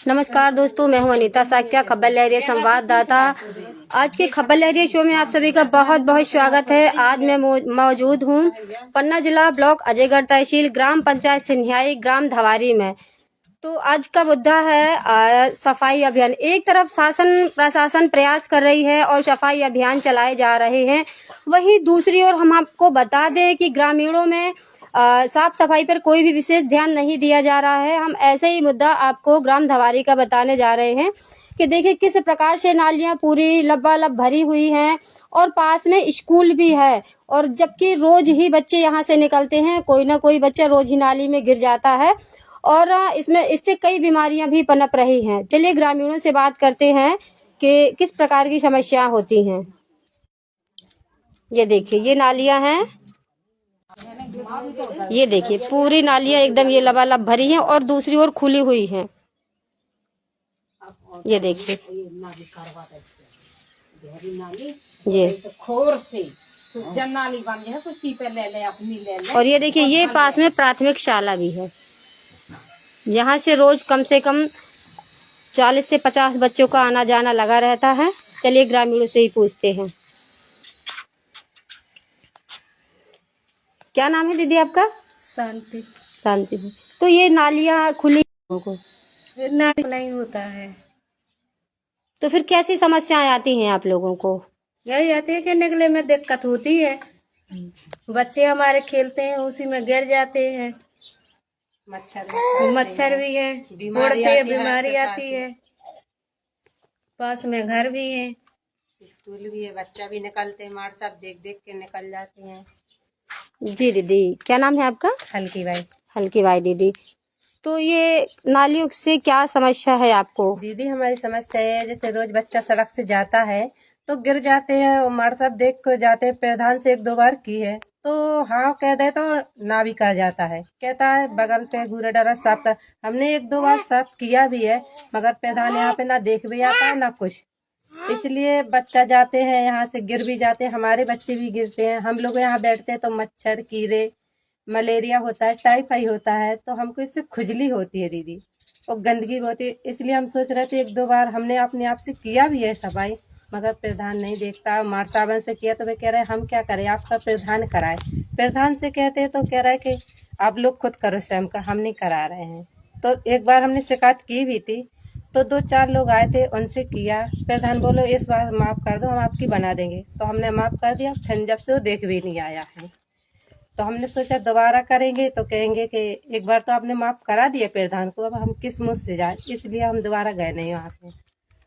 नमस्कार दोस्तों, मैं हूं अनीता साक्या, खबर लहरिया संवाददाता। आज के खबर लहरिया शो में आप सभी का बहुत बहुत स्वागत है। आज मैं मौजूद हूं पन्ना जिला ब्लॉक अजयगढ़ तहसील ग्राम पंचायत सिन्हियाई ग्राम धवारी में। तो आज का मुद्दा है सफाई अभियान। एक तरफ शासन प्रशासन प्रयास कर रही है और सफाई अभियान चलाए जा रहे हैं, वहीं दूसरी ओर हम आपको बता दें कि ग्रामीणों में साफ सफाई पर कोई भी विशेष ध्यान नहीं दिया जा रहा है। हम ऐसे ही मुद्दा आपको ग्राम धवारी का बताने जा रहे हैं कि देखिए किस प्रकार से नालियां पूरी लबालब भरी हुई हैं और पास में स्कूल भी है, और जबकि रोज ही बच्चे यहां से निकलते हैं, कोई ना कोई बच्चा रोज ही नाली में गिर जाता है और इससे कई बीमारियां भी पनप रही हैं। चलिए ग्रामीणों से बात करते हैं कि किस प्रकार की समस्या होती हैं। ये देखिए, ये नालियां हैं, ये देखिए पूरी नालियां एकदम ये लबालब भरी हैं और दूसरी ओर खुली हुई हैं। ये देखिए, ये खोर से नाली बन गया, कुछ पे ले ले अपनी ले ले। और ये देखिए, ये पास में प्राथमिक शाला भी है। यहाँ से रोज कम से कम 40 से 50 बच्चों का आना जाना लगा रहता है। चलिए ग्रामीणों से ही पूछते हैं। क्या नाम है दीदी आपका? शांति। शांति। तो ये नालियां खुली को नहीं होता है, तो फिर कैसी समस्याएं आती हैं आप लोगों को? यही आती है कि निकले में दिक्कत होती है। बच्चे हमारे खेलते हैं, उसी में गिर जाते हैं। मच्छर भी है, उड़ते हैं, बीमारी आती है। पास में घर भी है, स्कूल भी है, बच्चा भी निकलते हैं, मार सब देख देख के निकल जाते हैं। जी दीदी, क्या नाम है आपका? हल्की भाई। हल्की भाई दीदी, तो ये नालियों से क्या समस्या है आपको? दीदी हमारी समस्या है, जैसे रोज बच्चा सड़क से जाता है तो गिर जाते हैं और मार सब देख कर जाते हैं। प्रधान से 1-2 बार की है तो हाँ कह दे तो ना भी कर जाता है, कहता है बगल पे घूरा डाला साफ कर। हमने 1-2 बार साफ किया भी है, मगर प्रधान यहाँ पे ना देख भी आता है ना कुछ, इसलिए बच्चा जाते हैं यहाँ से गिर भी जाते हैं, हमारे बच्चे भी गिरते हैं। हम लोग यहाँ बैठते हैं तो मच्छर, कीड़े, मलेरिया होता है, टाइफाइड होता है, तो हमको इससे खुजली होती है दीदी, और गंदगी होती है। इसलिए हम सोच रहे थे 1-2 बार हमने अपने आप से किया भी है सफाई, मगर प्रधान नहीं देखता। मार साबन से किया तो वे कह रहे हम क्या करें, आपका प्रधान कराए। प्रधान से कहते तो कह रहा है कि आप लोग खुद करो स्वयं का, हम नहीं करा रहे हैं। तो एक बार हमने शिकायत की भी थी, तो 2-4 लोग आए थे, उनसे किया। प्रधान बोलो इस बार माफ कर दो, हम आपकी बना देंगे, तो हमने माफ कर दिया। फिर जब से वो देख भी नहीं आया है, तो हमने सोचा दोबारा करेंगे तो कहेंगे कि एक बार तो आपने माफ करा दिया प्रधान को, अब हम किस मुँह से जाए, इसलिए हम दोबारा गए नहीं वहाँ पे।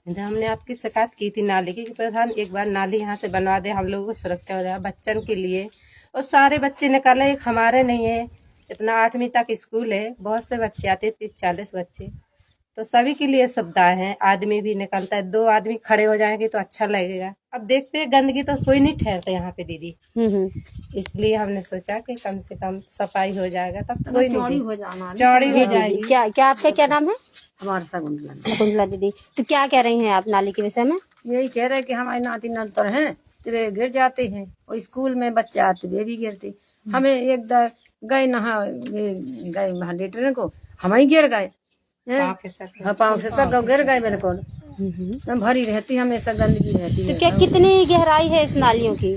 जब हमने आपकी शिकायत की थी नाली की, प्रधान एक बार नाली यहाँ से बनवा दे, हम लोगों को सुरक्षा हो जाए बच्चन के लिए। और सारे बच्चे निकाले, एक हमारे नहीं है, इतना 8वीं तक स्कूल है, बहुत से बच्चे आते, 30-40 बच्चे, तो सभी के लिए सुविधाएं हैं। आदमी भी निकलता है, 2 आदमी खड़े हो जाएंगे तो अच्छा लगेगा। अब देखते हैं, गंदगी तो कोई नहीं ठहरता यहाँ पे दीदी, इसलिए हमने सोचा कि कम से कम सफाई हो जाएगा, तब कोई चौड़ी हो जाएगी। क्या आपका क्या नाम है? हमारा सगुंतला। कुंतला दीदी, तो क्या कह रही हैं आप नाली के विषय में? यही कह रहे कि हमारे नाती नंतर हैं तो वे गिर जाते हैं, और स्कूल में बच्चे आते वे भी गिरते। हमें एक गए नहा गए लीटर को, हम ही गिर गए, पाँव से तक गिर गए बिल्कुल। भरी रहती हमेशा, गंदगी रहती है। तो क्या कितनी गहराई है इस नालियों की?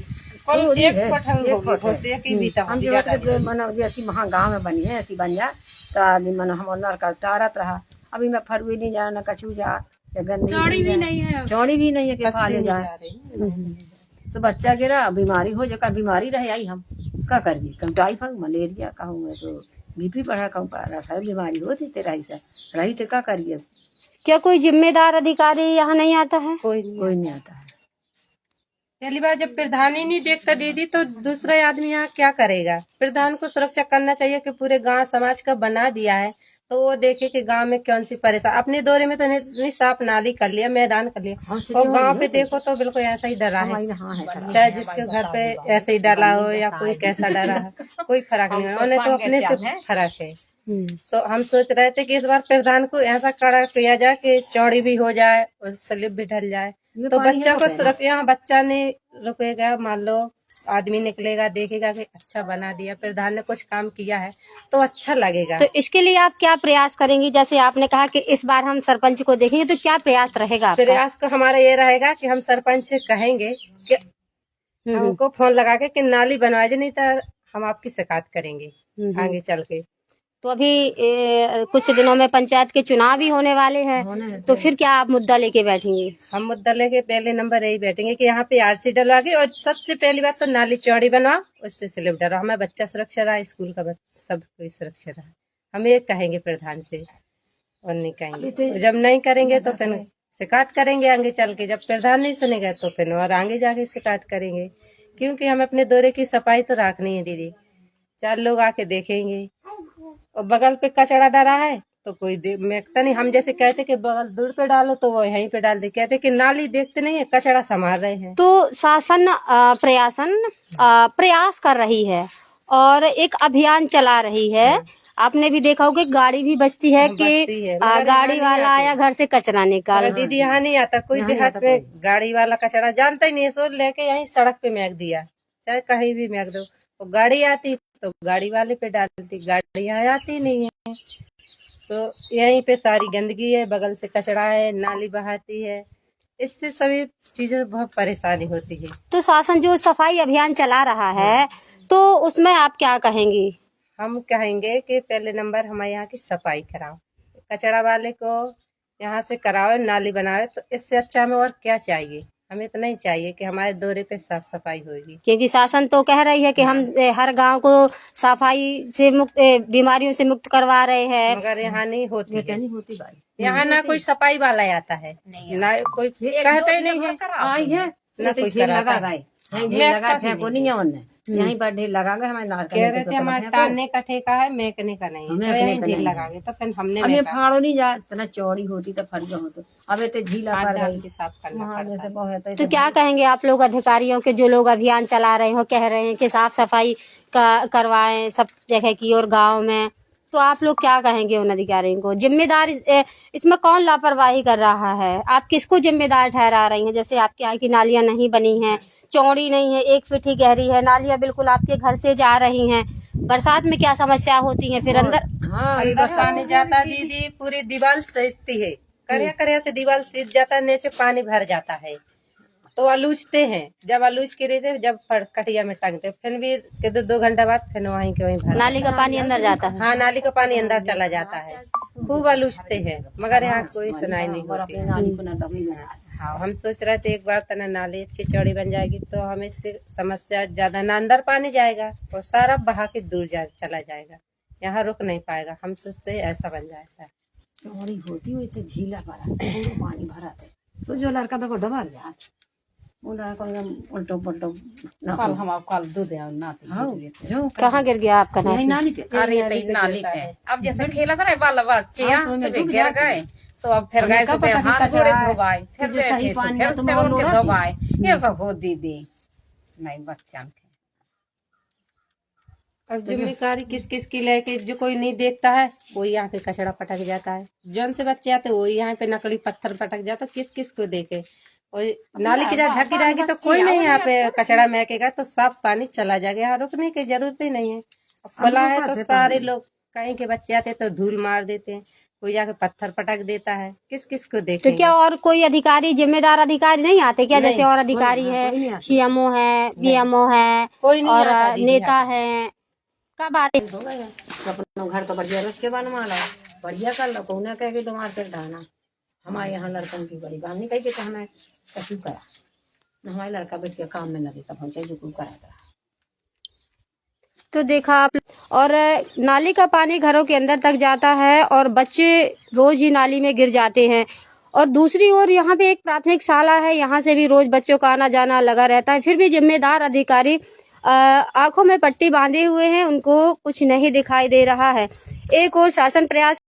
हम जैसी वहाँ गाँव में बनी है, ऐसी बन जाए तो आदमी मन हम लड़का टारत रहा। अभी मैं फरवी नहीं जा, न कछू जा, गंदगी चौड़ी भी नहीं है, चौड़ी भी नहीं है कि फाले जाए। तो बच्चा गिरा, बीमारी हो जाए, बीमारी रहे आई हम क्या कर दी, कहूँ टाइफाइड मलेरिया कहूँ, सो बीपी बढ़ा कहूँ, बीमारी होती तेरा ऐसा रही तो क्या करिए। क्या कोई जिम्मेदार अधिकारी यहाँ नहीं आता है? कोई नहीं आता है। पहली बार जब प्रधान ही नहीं देखता दीदी, तो दूसरा आदमी यहाँ क्या करेगा। प्रधान को सुरक्षा करना चाहिए कि पूरे गांव समाज का बना दिया है, तो वो देखे कि गांव में कौन सी परेशान। अपने दौरे में तो नहीं साफ नाली कर लिया, मैदान कर लिया, और गांव पे देखो तो बिल्कुल ऐसा ही डरा है, चाहे जिसके घर पे ऐसे ही डाला हो या कोई कैसा डरा है, कोई फर्क नहीं है, उन्हें तो अपने से फर्क है। तो हम सोच रहे थे कि इस बार प्रधान को ऐसा कड़ा किया जाए कि चौड़ी भी हो जाए और स्लिप भी ढल जाए, तो बच्चा को सुरक्षा, यहाँ बच्चा नहीं रुकेगा। मान लो आदमी निकलेगा देखेगा कि अच्छा बना दिया, प्रधान ने कुछ काम किया है तो अच्छा लगेगा। तो इसके लिए आप क्या प्रयास करेंगी? जैसे आपने कहा कि इस बार हम सरपंच को देखेंगे, तो क्या प्रयास रहेगा आपका? प्रयास को हमारा ये रहेगा कि हम सरपंच से कहेंगे कि हमको फोन लगा के कि नाली बनवाए, नहीं तो हम आपकी शिकायत करेंगे आगे चल के। तो अभी कुछ दिनों में पंचायत के चुनाव भी होने वाले हैं, तो फिर क्या आप मुद्दा लेके बैठेंगे? हम मुद्दा लेके पहले नंबर यही बैठेंगे कि यहाँ पे आरसी डलवा के, और सबसे पहली बात तो नाली चौड़ी बनवाओ, उस पे स्लिप डलवाओ, हमें बच्चा सुरक्षा रहा, स्कूल का सब कोई सुरक्षा रहा। हम ये कहेंगे प्रधान से, और नहीं कहेंगे। और जब नहीं करेंगे तो फिर शिकायत करेंगे आगे चल के। जब प्रधान नहीं सुनेगा तो फिर और आगे जाके शिकायत करेंगे, क्योंकि हम अपने दौरे की सफाई तो रखनी है दीदी। 4 लोग आके देखेंगे, और बगल पे कचरा डरा है तो कोई देखता नहीं। हम जैसे कहते कि बगल दूर पे डालो तो वो यहीं पे डाल दे, कहते कि नाली देखते नहीं है, कचरा संभाल रहे हैं। तो शासन प्रयास कर रही है और एक अभियान चला रही है। आपने भी देखा होगा गाड़ी भी बचती है कि गाड़ी वाला आया घर से कचरा निकाल। दीदी यहाँ नहीं आता कोई देहात में, गाड़ी वाला कचरा जानता ही नहीं है, सो लेके यहीं सड़क पे फेंक दिया, चाहे कहीं भी फेंक दो। वो गाड़ी आती तो गाड़ी वाले पे डालती, गाड़ी यहाँ आती नहीं है, तो यहीं पे सारी गंदगी है, बगल से कचरा है, नाली बहाती है, इससे सभी चीजें बहुत परेशानी होती है। तो शासन जो सफाई अभियान चला रहा है, तो उसमें आप क्या कहेंगी? हम कहेंगे कि पहले नंबर हमारे यहाँ की सफाई कराओ, कचरा वाले को यहाँ से कराओ, नाली बनाओ, तो इससे अच्छा हमें और क्या चाहिए? हमें तो नहीं चाहिए कि हमारे दौरे पे साफ सफाई होगी, क्योंकि शासन तो कह रही है कि हम हर गांव को सफाई से मुक्त, बीमारियों से मुक्त करवा रहे हैं, मगर यहाँ नहीं होती है। यहाँ ना कोई सफाई वाला आता है, ना कोई कहता ही नहीं है, आई है ना कोई लगा गए, लगा फेंको नहीं है उनने, यहीं पर ढेर लगा गए। हमारे कह रहे थे हमारे तानने का ठेका है, मेकने का नहीं है, ढेर लगा गए, तो फिर हमने हमें फाड़ो नहीं जा, इतना चौड़ी होती तो फर्ज होतो, अब तो झीला पर गई साफ करना जैसे बहुत। तो क्या कहेंगे आप लोग अधिकारियों के, जो लोग अभियान चला रहे हो, कह रहे हैं कि साफ सफाई करवाएं सब जगह की और गाँव में, तो आप लोग क्या कहेंगे उन अधिकारियों को? जिम्मेदार इसमें कौन लापरवाही कर रहा है? आप किसको जिम्मेदार ठहरा रही हैं? जैसे आपके यहाँ की नालियां नहीं बनी हैं, चौड़ी नहीं है, 1 फीट ही गहरी है, नालियां बिल्कुल आपके घर से जा रही हैं, बरसात में क्या समस्या होती है फिर? अंदर पानी जाता दीदी, पूरी दीवार सीजती है, करिया से दीवार सीज जाता है, नीचे पानी भर जाता है, तो अलूचते हैं। जब अलूच के रहते जब कटिया में टंगते, फिर भी 2 घंटा बाद फिर वहीं के वहीं भर नाली का पानी अंदर जाता है। हाँ, नाली का पानी अंदर चला जाता है, खूब अलूचते हैं, मगर यहाँ कोई सुनाई नहीं होती। हाँ, हम सोच रहे थे एक बार तना नाली अच्छी चौड़ी बन जाएगी तो हमें इससे समस्या ज्यादा ना, अंदर पानी जाएगा और सारा बहा के दूर चला जाएगा, यहाँ रुक नहीं पाएगा। हम सोचते हैं ऐसा बन जाएगा, चौड़ी होती हुई तो झीला भरा पानी भरा थे, तो जो लड़का मेरे को डबल जा उल्टो पल्टो कल हम आप कल दूध ना कहाँ गिर गया आपका? नाली पे, अरे नाली पे अब जैसे खेला था ना बाल बच्चे गिर गए, तो अब फिर गए हाथ जोड़े धोबाए, फिर उनके धोबाए, ये सब हो दीदी नहीं बच्चा के। अब जिम्मेदारी किस किस की लेके, जो कोई नहीं देखता है वही यहाँ पे कचरा पटक जाता है, जौन से बच्चे आते वही यहाँ पे नकली पत्थर पटक जाता, किस किस को देखे। और नाली की जगह ढकी रहेगी तो कोई नहीं यहाँ पे कचरा महकेगा, तो साफ पानी चला जाएगा, यहाँ रुकने की जरूरत ही नहीं है। खुला है तो सारे लोग, कहीं के बच्चे आते तो धूल मार देते हैं, कोई जाके पत्थर पटक देता है, किस किस को देखे। तो क्या और कोई अधिकारी, जिम्मेदार अधिकारी नहीं आते क्या? जैसे और अधिकारी है, सीएमओ है, बीएमओ है और नेता है, कब आते? अपना घर तो बढ़िया रस के बनवा लो, बढ़िया कर लो, कौन कह के तुम्हारे से ढाना। हमारे यहाँ लड़कन की बड़ी बात नहीं कही कि हमें कछु करा, हमारे लड़का बैठ के काम में लगे तब जो कुछ करा। तो देखा आप, और नाली का पानी घरों के अंदर तक जाता है और बच्चे रोज ही नाली में गिर जाते हैं। और दूसरी ओर यहाँ पे एक प्राथमिक शाला है, यहाँ से भी रोज बच्चों का आना जाना लगा रहता है, फिर भी जिम्मेदार अधिकारी आंखों में पट्टी बांधे हुए हैं, उनको कुछ नहीं दिखाई दे रहा है। एक और शासन प्रयास